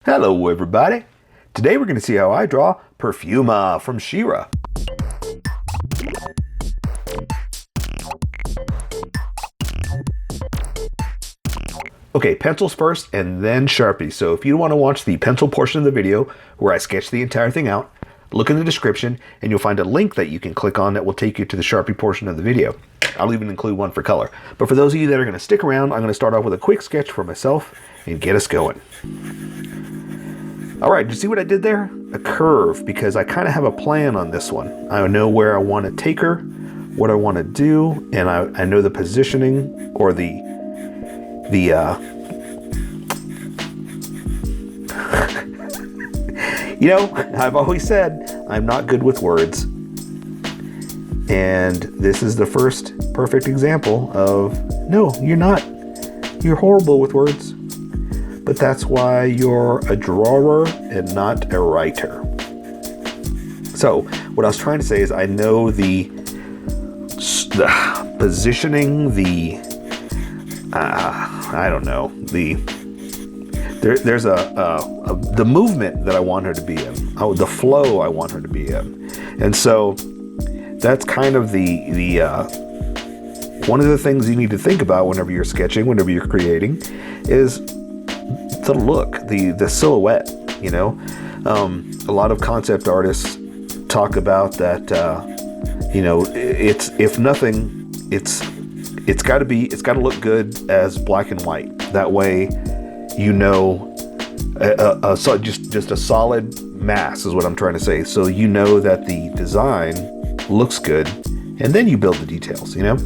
Hello everybody! Today we're going to see how I draw Perfuma from Shira. Okay, pencils first and then Sharpies. So if you want to watch the pencil portion of the video where I sketch the entire thing out, look in the description and you'll find a link that you can click on that will take you to the Sharpie portion of the video. I'll even include one for color. But for those of you that are going to stick around, I'm going to start off with a quick sketch for myself and get us going. All right, you see what I did there? A curve, because I kind of have a plan on this one. I know where I want to take her, what I want to do, and I know the positioning or the you know, I've always said I'm not good with words. And this is the first perfect example of, no, you're not. You're horrible with words. But that's why you're a drawer and not a writer. So what I was trying to say is I know the positioning, I don't know, there's the movement that I want her to be in, the flow I want her to be in. And so that's kind of the one of the things you need to think about whenever you're sketching, whenever you're creating, is the look, the silhouette. You know, a lot of concept artists talk about that. You know, it's, if nothing, it's got to look good as black and white. That way, you know, so just a solid mass is what I'm trying to say. So you know that the design looks good, and then you build the details. You know,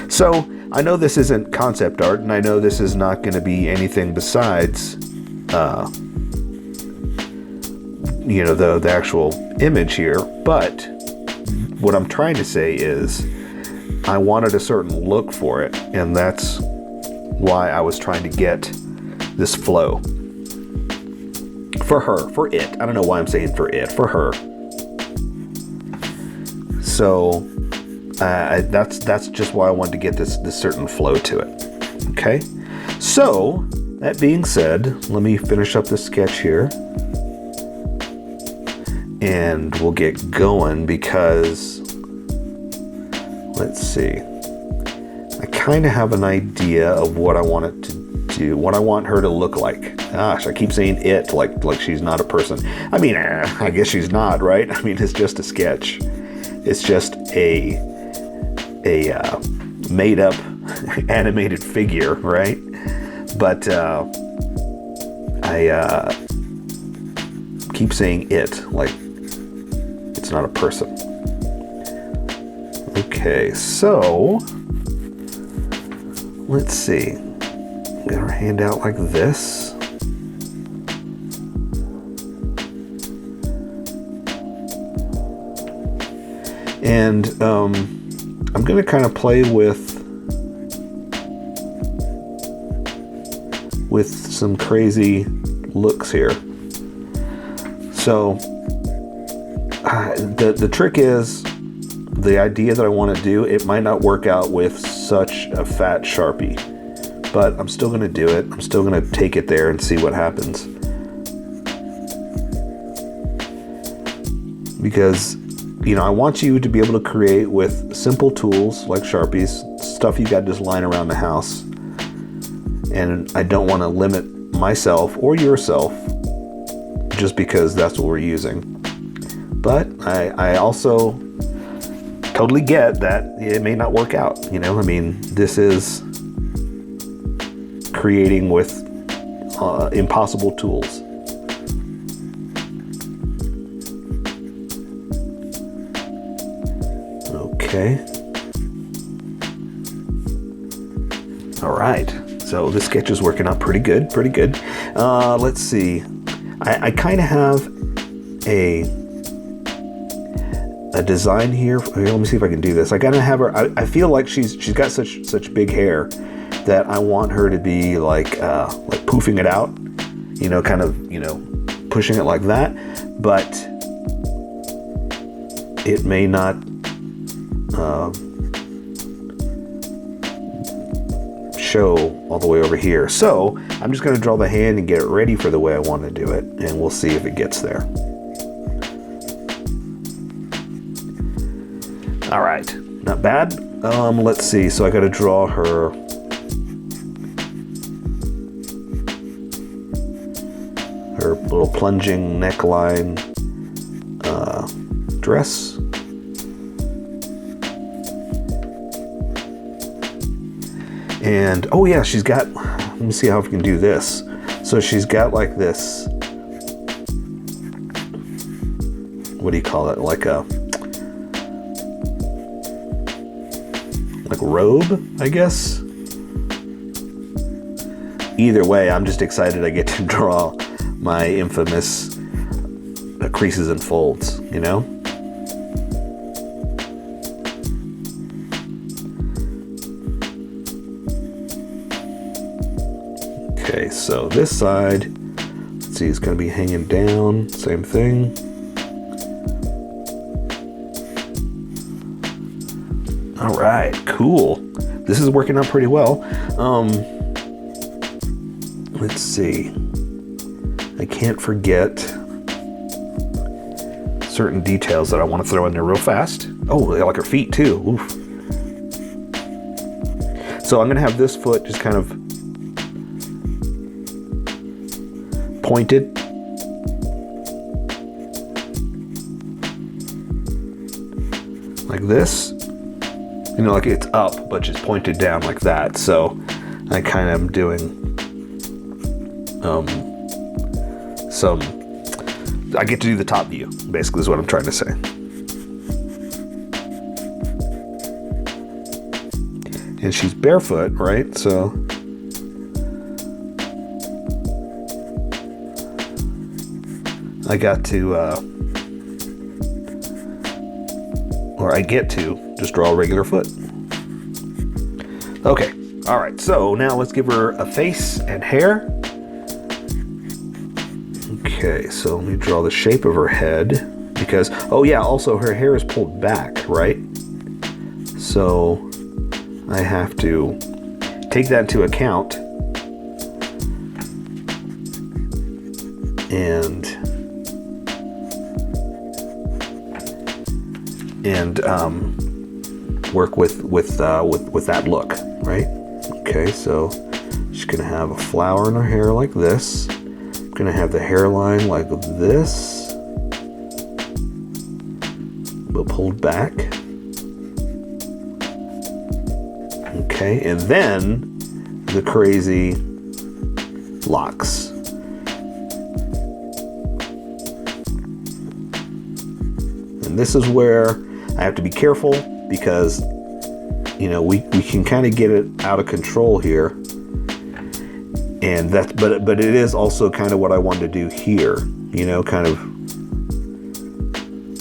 so I know this isn't concept art, and I know this is not going to be anything besides, you know, the actual image here. But what I'm trying to say is I wanted a certain look for it, and that's why I was trying to get this flow. For her, for it. I don't know why I'm saying for it, for her. So that's just why I wanted to get this certain flow to it. Okay, so that being said, let me finish up the sketch here, and we'll get going, because let's see, I kind of have an idea of what I want it to do, what I want her to look like. Gosh, I keep saying it like she's not a person. I mean, I guess she's not, right? I mean, it's just a sketch. It's just a made-up animated figure, right? But I keep saying it like it's not a person. Okay, so let's see. Get our hand out like this. And I'm going to kind of play with some crazy looks here. So the trick is, the idea that I want to do, it might not work out with such a fat Sharpie, but I'm still going to do it. I'm still going to take it there and see what happens. Because, you know, I want you to be able to create with simple tools like Sharpies, stuff you got just lying around the house. And I don't want to limit myself or yourself just because that's what we're using. But I also totally get that it may not work out. You know, I mean, this is creating with impossible tools. Okay. All right. So this sketch is working out pretty good, pretty good. Let's see. I kind of have a design here. Let me see if I can do this. I gotta have her. I feel like she's got such big hair that I want her to be like poofing it out. You know, kind of, you know, pushing it like that. But it may show all the way over here. So I'm just going to draw the hand and get it ready for the way I want to do it, and we'll see if it gets there. All right, not bad. Let's see, so I got to draw her little plunging neckline dress. And oh yeah, she's got, let me see how we can do this. So she's got like this, what do you call it? Like a robe, I guess. Either way, I'm just excited I get to draw my infamous creases and folds, you know? Okay, so this side, let's see, it's going to be hanging down, same thing. All right, cool. This is working out pretty well. Let's see. I can't forget certain details that I want to throw in there real fast. Oh, I like her feet too. Oof. So I'm going to have this foot just kind of pointed. Like this. You know, like it's up, but just pointed down like that. So I kind of am doing I get to do the top view, basically is what I'm trying to say. And she's barefoot, right? So I got to, or I get to just draw a regular foot. Okay, all right, so now let's give her a face and hair. Okay, so let me draw the shape of her head because, oh yeah, also her hair is pulled back, right? So I have to take that into account and work with that look, right? Okay, so she's gonna have a flower in her hair like this. Gonna have the hairline like this, but pulled back. Okay, and then the crazy locks. And this is where I have to be careful because, you know, we can kind of get it out of control here. And that's, but it is also kind of what I wanted to do here, you know, kind of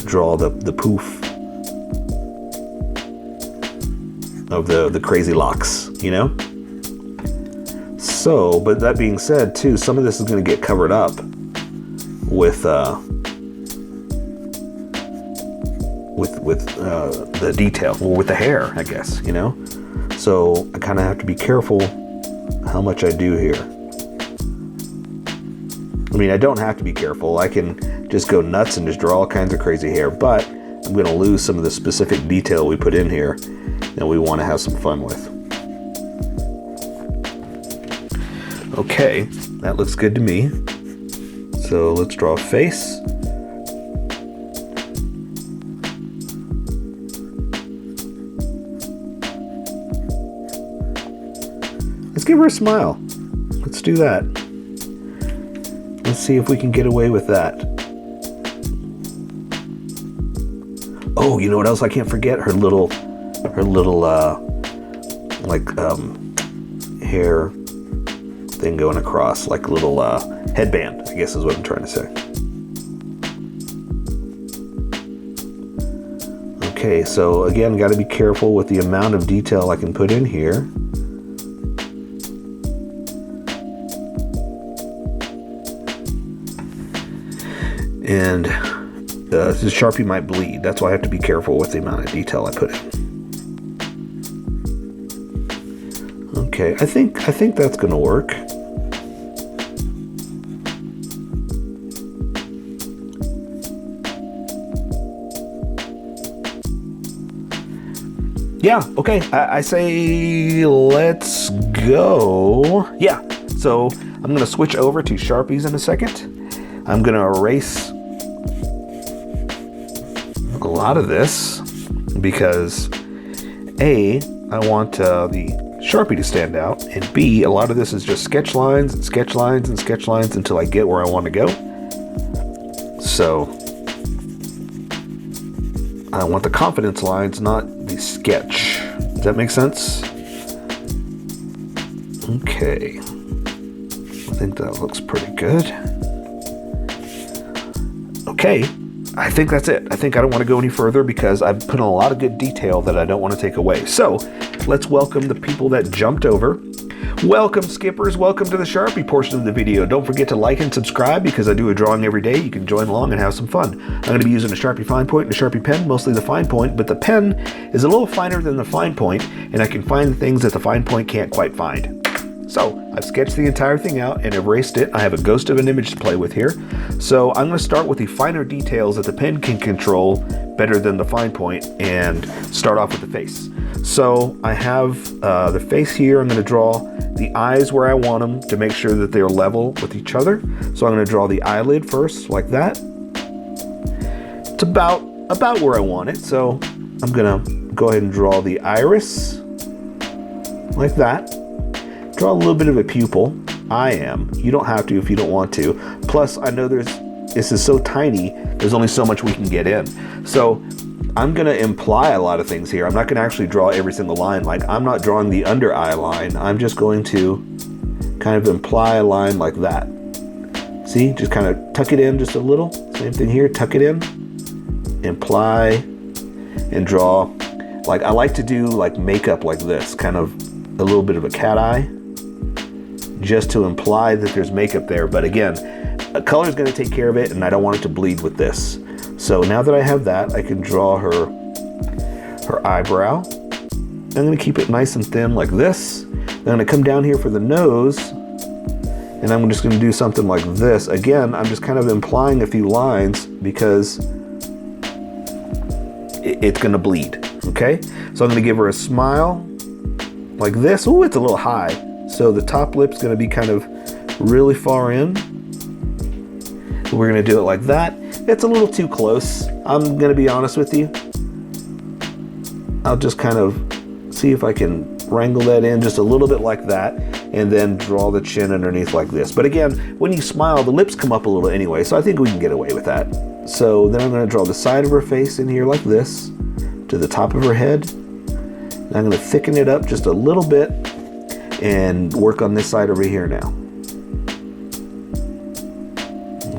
draw the poof of the crazy locks, you know. So, but that being said, too, some of this is going to get covered up with the detail, or with the hair, I guess, you know. So I kind of have to be careful how much I do here. I mean, I don't have to be careful. I can just go nuts and just draw all kinds of crazy hair, but I'm going to lose some of the specific detail we put in here that we want to have some fun with. Okay, that looks good to me. So let's draw a face. Let's give her a smile. Let's do that. Let's see if we can get away with that. Oh, you know what else I can't forget? Her little hair thing going across, like a little headband, I guess is what I'm trying to say. Okay, so again, got to be careful with the amount of detail I can put in here. And the Sharpie might bleed. That's why I have to be careful with the amount of detail I put in. Okay, I think that's gonna work. Yeah, okay, I say let's go. Yeah, so I'm gonna switch over to Sharpies in a second. I'm gonna erase a lot of this because A, I want the Sharpie to stand out, and B, a lot of this is just sketch lines and sketch lines and sketch lines until I get where I want to go. So I want the confidence lines, not the sketch. Does that make sense? Okay. I think that looks pretty good. Okay. I think that's it. I think I don't want to go any further because I've put in a lot of good detail that I don't want to take away. So let's welcome the people that jumped over. Welcome, skippers. Welcome to the Sharpie portion of the video. Don't forget to like and subscribe because I do a drawing every day. You can join along and have some fun. I'm going to be using a Sharpie fine point and a Sharpie pen, mostly the fine point, but the pen is a little finer than the fine point, and I can find things that the fine point can't quite find. So I've sketched the entire thing out and erased it. I have a ghost of an image to play with here. So I'm going to start with the finer details that the pen can control better than the fine point and start off with the face. So I have the face here. I'm going to draw the eyes where I want them to make sure that they're level with each other. So I'm going to draw the eyelid first like that. It's about where I want it. So I'm going to go ahead and draw the iris like that. Draw a little bit of a pupil. I am. You don't have to if you don't want to. Plus, I know this is so tiny, there's only so much we can get in. So I'm going to imply a lot of things here. I'm not going to actually draw every single line. Like, I'm not drawing the under eye line. I'm just going to kind of imply a line like that. See? Just kind of tuck it in just a little. Same thing here. Tuck it in. Imply and draw. Like, I like to do like makeup like this. Kind of a little bit of a cat eye. Just to imply that there's makeup there. But again, a color is going to take care of it, and I don't want it to bleed with this. So now that I have that, I can draw her eyebrow. I'm going to keep it nice and thin like this. I'm going to come down here for the nose, and I'm just going to do something like this. Again, I'm just kind of implying a few lines because it's going to bleed, okay? So I'm going to give her a smile like this. Oh, it's a little high. So the top lip's going to be kind of really far in. We're going to do it like that. It's a little too close. I'm going to be honest with you. I'll just kind of see if I can wrangle that in just a little bit like that, and then draw the chin underneath like this. But again, when you smile, the lips come up a little anyway, so I think we can get away with that. So then I'm going to draw the side of her face in here like this to the top of her head. And I'm going to thicken it up just a little bit and work on this side over here now.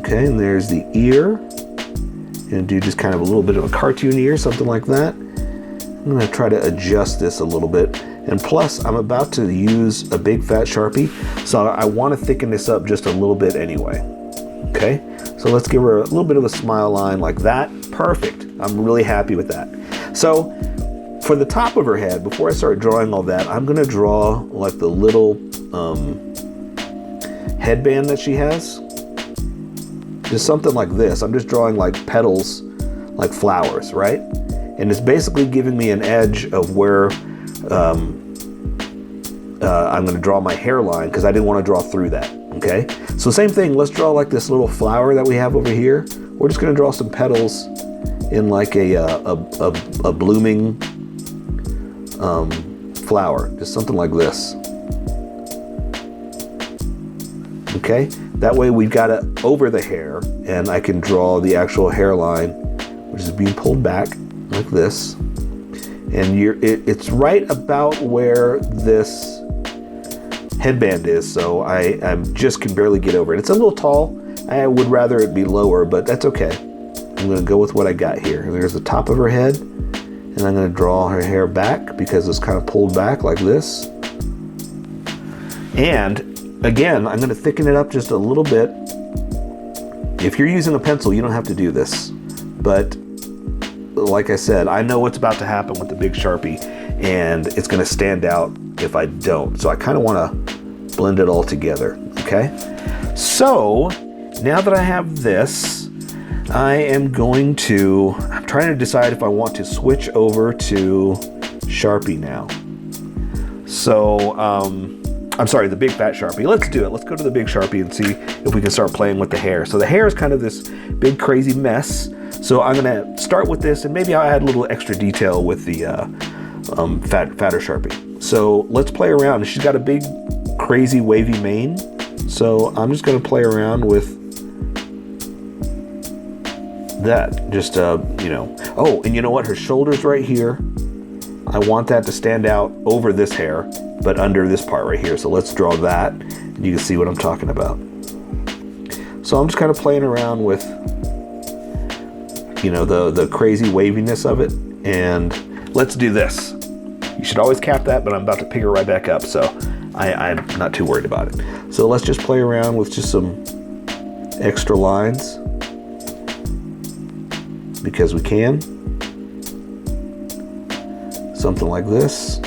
Okay, and there's the ear. And do just kind of a little bit of a cartoon ear, something like that. I'm going to try to adjust this a little bit. And plus, I'm about to use a big fat Sharpie, so I want to thicken this up just a little bit anyway. Okay, so let's give her a little bit of a smile line like that. Perfect. I'm really happy with that. So for the top of her head, before I start drawing all that, I'm going to draw like the little headband that she has. Just something like this. I'm just drawing like petals, like flowers, right? And it's basically giving me an edge of where I'm going to draw my hairline because I didn't want to draw through that, okay? So same thing, let's draw like this little flower that we have over here. We're just going to draw some petals in like a blooming flower, just something like this. Okay, that way we've got it over the hair, and I can draw the actual hairline, which is being pulled back like this. And it's right about where this headband is, so I just can barely get over it. It's a little tall. I would rather it be lower, but that's okay. I'm going to go with what I got here. There's the top of her head, and I'm going to draw her hair back because it's kind of pulled back like this. And again, I'm going to thicken it up just a little bit. If you're using a pencil, you don't have to do this, but like I said, I know what's about to happen with the big Sharpie, and it's going to stand out if I don't. So I kind of want to blend it all together, okay? So now that I have this, I am going to, I'm trying to decide if I want to switch over to Sharpie now. So, I'm sorry, the big fat Sharpie. Let's do it. Let's go to the big Sharpie and see if we can start playing with the hair. So the hair is kind of this big crazy mess. So I'm gonna start with this, and maybe I'll add a little extra detail with the fatter Sharpie. So let's play around. She's got a big crazy wavy mane. So I'm just gonna play around with that. Just, you know. Oh, and you know what? Her shoulder's right here. I want that to stand out over this hair, but under this part right here. So let's draw that, and you can see what I'm talking about. So I'm just kind of playing around with, you know, the crazy waviness of it. And let's do this. You should always cap that, but I'm about to pick her right back up, so I'm not too worried about it. So let's just play around with just some extra lines, because we can. Something like this.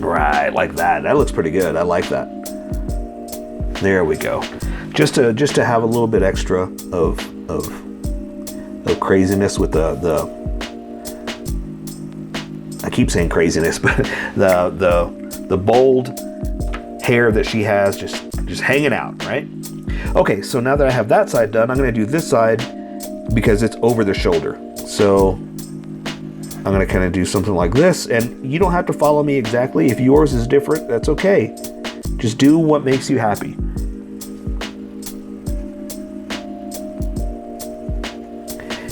Right, like that. That looks pretty good. I like that. There we go. Just to have a little bit extra of craziness with the I keep saying craziness, but the bold hair that she has just hanging out, right? Okay, so now that I have that side done, I'm gonna do this side because it's over the shoulder. So I'm gonna kind of do something like this, and you don't have to follow me exactly. If yours is different, that's okay. Just do what makes you happy.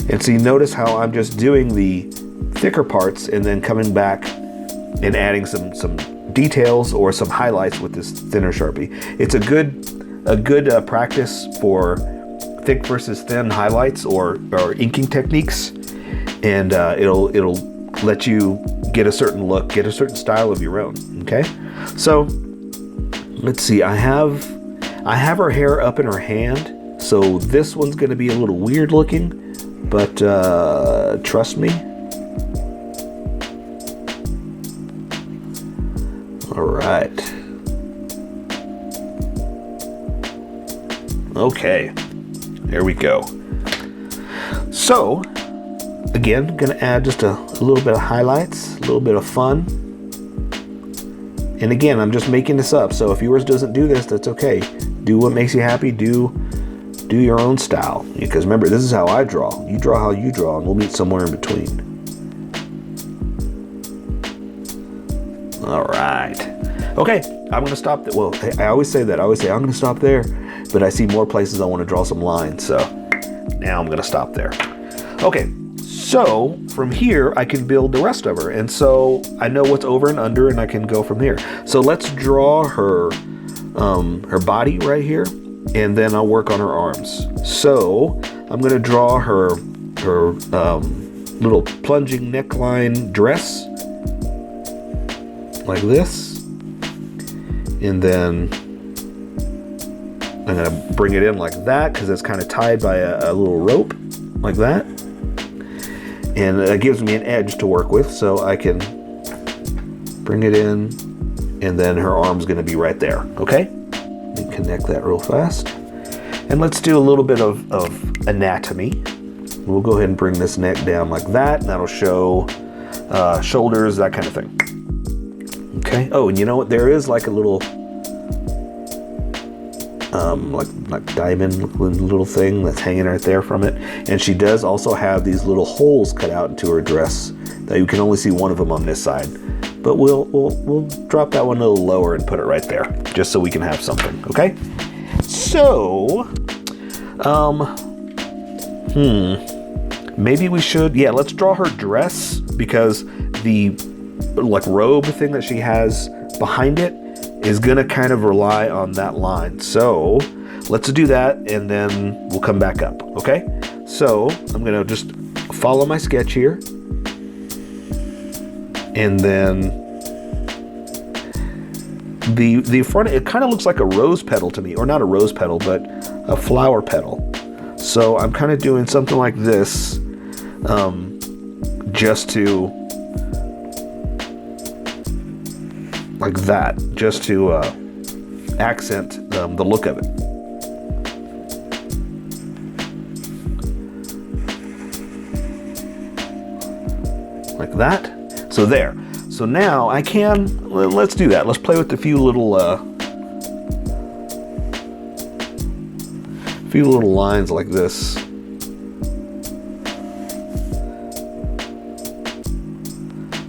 And so you notice how I'm just doing the thicker parts and then coming back and adding some details or some highlights with this thinner Sharpie. It's a good practice for thick versus thin highlights or inking techniques, and it'll let you get a certain look, get a certain style of your own. Okay, so let's see. I have her hair up in her hand, so this one's going to be a little weird looking. But trust me. All right. Okay, there we go. So, again, gonna add just a little bit of highlights, a little bit of fun. And again, I'm just making this up, so if yours doesn't do this, that's okay. Do what makes you happy, do your own style, because remember, this is how I draw. You draw how you draw, and we'll meet somewhere in between. All right. Okay, I'm gonna stop there. Well, I always say that. I always say I'm gonna stop there, but I see more places I want to draw some lines, so now I'm gonna stop there. Okay, so from here I can build the rest of her, and so I know what's over and under, and I can go from here. So let's draw her body right here, and then I'll work on her arms. So I'm gonna draw her little plunging neckline dress like this, and then I'm gonna bring it in like that because it's kind of tied by a little rope like that, and it gives me an edge to work with, so I can bring it in, and then her arm's gonna be right there. Okay, let me connect that real fast, and let's do a little bit of anatomy. We'll go ahead and bring this neck down like that, and that'll show shoulders, that kind of thing. Okay. Oh, and you know what? There is like a little like diamond little thing that's hanging right there from it, and she does also have these little holes cut out into her dress that you can only see one of them on this side, but we'll drop that one a little lower and put it right there just so we can have something. Okay, so maybe we should, yeah, let's draw her dress, because the like robe thing that she has behind it is gonna kind of rely on that line. So let's do that, and then we'll come back up. Okay, so I'm gonna just follow my sketch here, and then the front, it kind of looks like a rose petal to me, or not a rose petal, but a flower petal. So I'm kind of doing something like this, just to, like that, just to accent the look of it. Like that. So there. So now I can, let's do that. Let's play with a few little lines like this.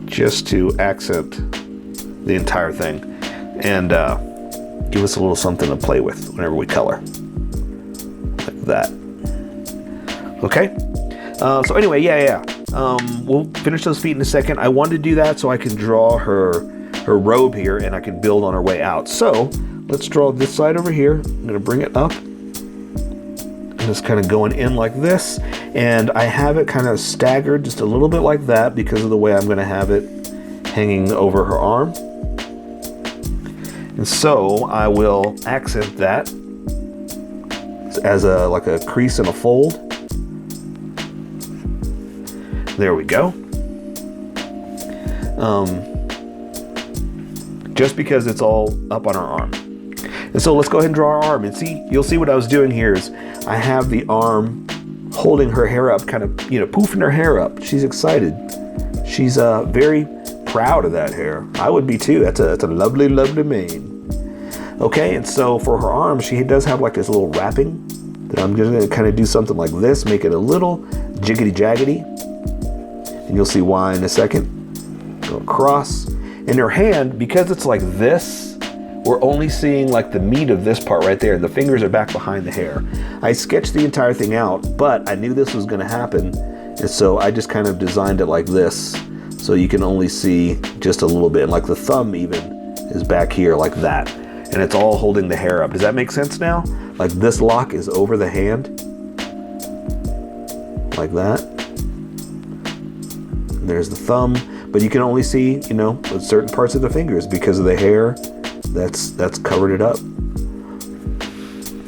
Just to accent the entire thing and give us a little something to play with whenever we color. Like that. Okay? So anyway, yeah. We'll finish those feet in a second. I wanted to do that so I can draw her robe here and I can build on her way out. So let's draw this side over here. I'm gonna bring it up. And it's kind of going in like this. And I have it kind of staggered just a little bit like that because of the way I'm gonna have it hanging over her arm. And so I will accent that as like a crease and a fold. There we go. Just because it's all up on her arm. And so let's go ahead and draw our arm. And see, you'll see what I was doing here is I have the arm holding her hair up, kind of, poofing her hair up. She's excited. She's very proud of that hair. I would be too. That's a lovely, lovely mane. Okay, and so for her arm, she does have like this little wrapping that I'm just gonna kind of do something like this, make it a little jiggity-jaggedy. And you'll see why in a second. Go across. In her hand, because it's like this, we're only seeing like the meat of this part right there, and the fingers are back behind the hair. I sketched the entire thing out, but I knew this was gonna happen, and so I just kind of designed it like this, so you can only see just a little bit, and like the thumb even is back here like that, and it's all holding the hair up. Does that make sense now? Like this lock is over the hand, like that. There's the thumb, but you can only see, certain parts of the fingers because of the hair that's covered it up.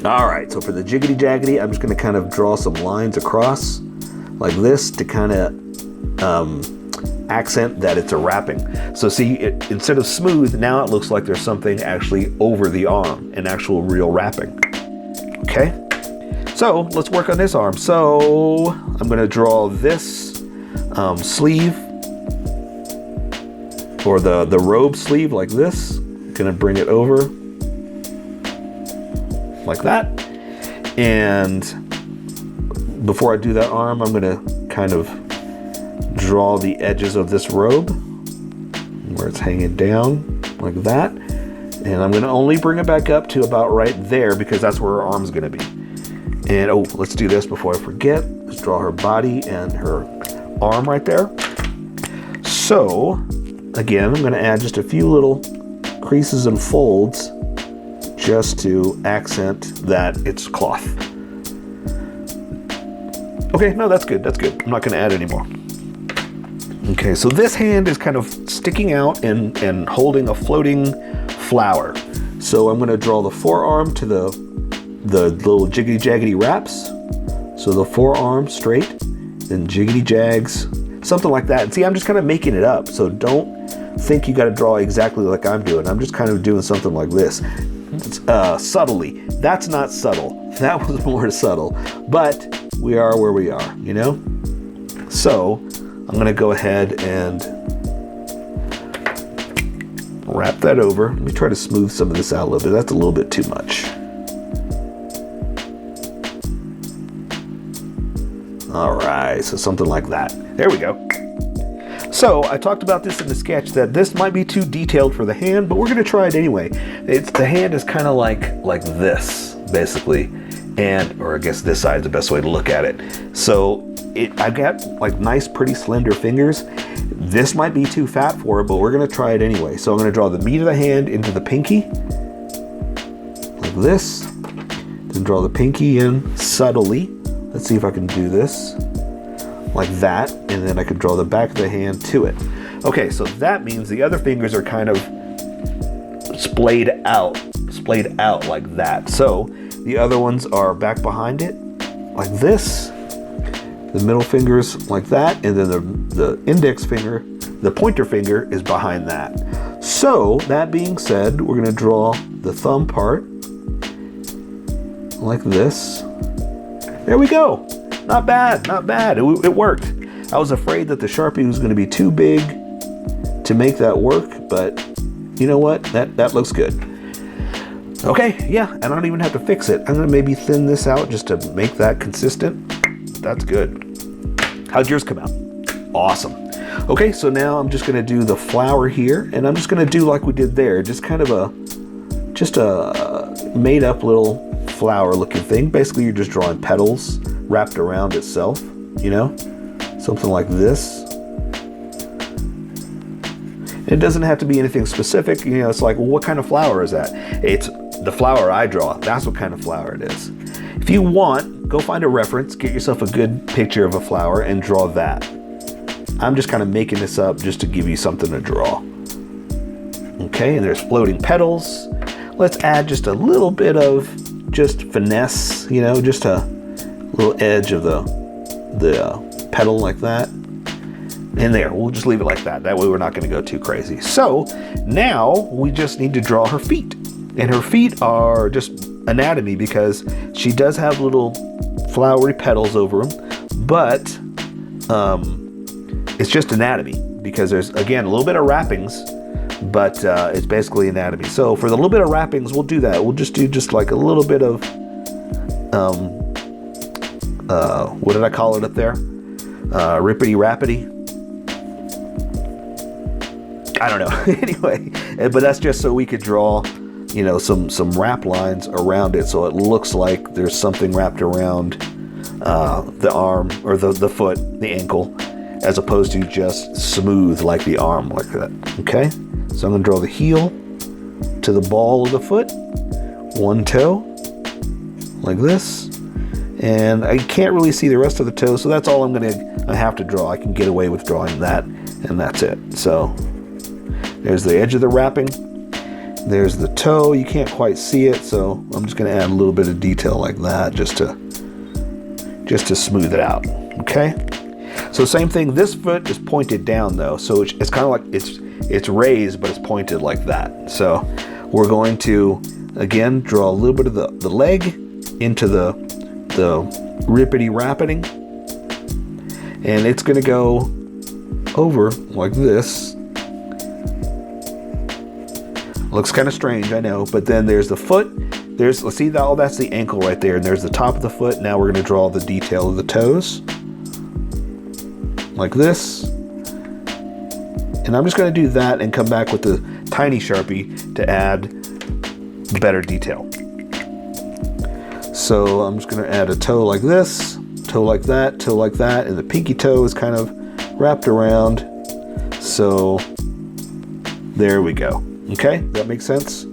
All right, so for the jiggity jaggedy, I'm just gonna kind of draw some lines across like this to kind of accent that it's a wrapping. So see, instead of smooth, now it looks like there's something actually over the arm, an actual real wrapping. Okay, so let's work on this arm. So I'm gonna draw this sleeve, or the robe sleeve like this. Gonna bring it over like that. And before I do that arm, I'm gonna kind of draw the edges of this robe where it's hanging down like that. And I'm gonna only bring it back up to about right there because that's where her arm's gonna be. And oh, let's do this before I forget. Let's draw her body and her arm right there. So again, I'm gonna add just a few little creases and folds just to accent that it's cloth. Okay, no, that's good, I'm not gonna add any more. Okay, so this hand is kind of sticking out and holding a floating flower. So I'm gonna draw the forearm to the little jiggity jaggedy wraps. So the forearm straight, then jiggity jags, something like that. And see, I'm just kind of making it up. So don't think you got to draw exactly like I'm doing. I'm just kind of doing something like this. Subtly. That's not subtle. That was more subtle. But we are where we are, So I'm going to go ahead and wrap that over. Let me try to smooth some of this out a little bit. That's a little bit too much. All right, so something like that. There we go. So I talked about this in the sketch that this might be too detailed for the hand, but we're gonna try it anyway. The hand is kind of like this, basically. Or I guess this side is the best way to look at it. So I've got like nice, pretty slender fingers. This might be too fat for it, but we're gonna try it anyway. So I'm gonna draw the meat of the hand into the pinky, like this. Then draw the pinky in subtly. Let's see if I can do this. Like that, and then I could draw the back of the hand to it. Okay, so that means the other fingers are kind of splayed out like that. So the other ones are back behind it, like this. The middle finger's like that, and then the index finger, the pointer finger, is behind that. So, that being said, we're gonna draw the thumb part like this. There we go. Not bad, not bad. It worked. I was afraid that the Sharpie was gonna be too big to make that work, but you know what? That looks good. Okay, yeah, I don't even have to fix it. I'm gonna maybe thin this out just to make that consistent. That's good. How'd yours come out? Awesome. Okay, so now I'm just gonna do the flower here, and I'm just gonna do like we did there, just kind of a made up little flower looking thing. Basically, you're just drawing petals wrapped around itself, you know? Something like this. It doesn't have to be anything specific, you know, it's like, well, what kind of flower is that? It's the flower I draw. That's what kind of flower it is. If you want, go find a reference, get yourself a good picture of a flower and draw that. I'm just kind of making this up just to give you something to draw. Okay, and there's floating petals. Let's add just a little bit of just finesse, you know, just a little edge of the petal like that. And there, we'll just leave it like that. That way we're not gonna go too crazy. So now we just need to draw her feet. And her feet are just anatomy because she does have little flowery petals over them, but it's just anatomy because there's, again, a little bit of wrappings, but it's basically anatomy. So for the little bit of wrappings, we'll do that. We'll just do just like a little bit of, what did I call it up there? Rippity rappity. I don't know. Anyway, but that's just so we could draw, you know, some wrap lines around it so it looks like there's something wrapped around the arm or the foot, the ankle, as opposed to just smooth like the arm like that. Okay, so I'm gonna draw the heel to the ball of the foot, one toe like this, and I can't really see the rest of the toe, so that's all I have to draw. I can get away with drawing that, and that's it. So there's the edge of the wrapping. There's the toe. You can't quite see it, so I'm just going to add a little bit of detail like that just to smooth it out. Okay. So same thing. This foot is pointed down though, so it's kind of like it's raised, but it's pointed like that. So we're going to again draw a little bit of the leg into the rippity rapping, and it's going to go over like this. Looks kind of strange, I know, but then there's the foot. Let's see, that's the ankle right there, and there's the top of the foot. Now we're going to draw the detail of the toes like this, and I'm just going to do that and come back with the tiny Sharpie to add better detail. So I'm just going to add a toe like this, toe like that, and the pinky toe is kind of wrapped around. So there we go. Okay, that makes sense?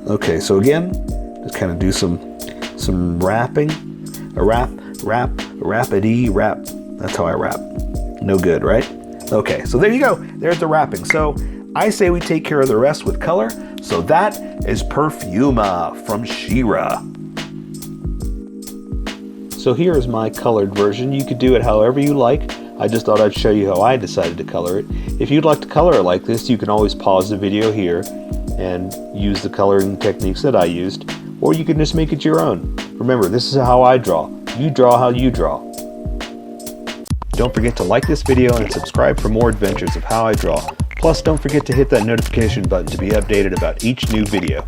Okay, so again, just kind of do some wrapping. A rappity wrap. That's how I wrap. No good, right? Okay, so there you go. There's the wrapping. So I say we take care of the rest with color. So that is Perfuma from Shira. So here is my colored version. You could do it however you like. I just thought I'd show you how I decided to color it. If you'd like to color it like this, you can always pause the video here and use the coloring techniques that I used, or you can just make it your own. Remember, this is how I draw. You draw how you draw. Don't forget to like this video and subscribe for more adventures of how I draw. Plus, don't forget to hit that notification button to be updated about each new video.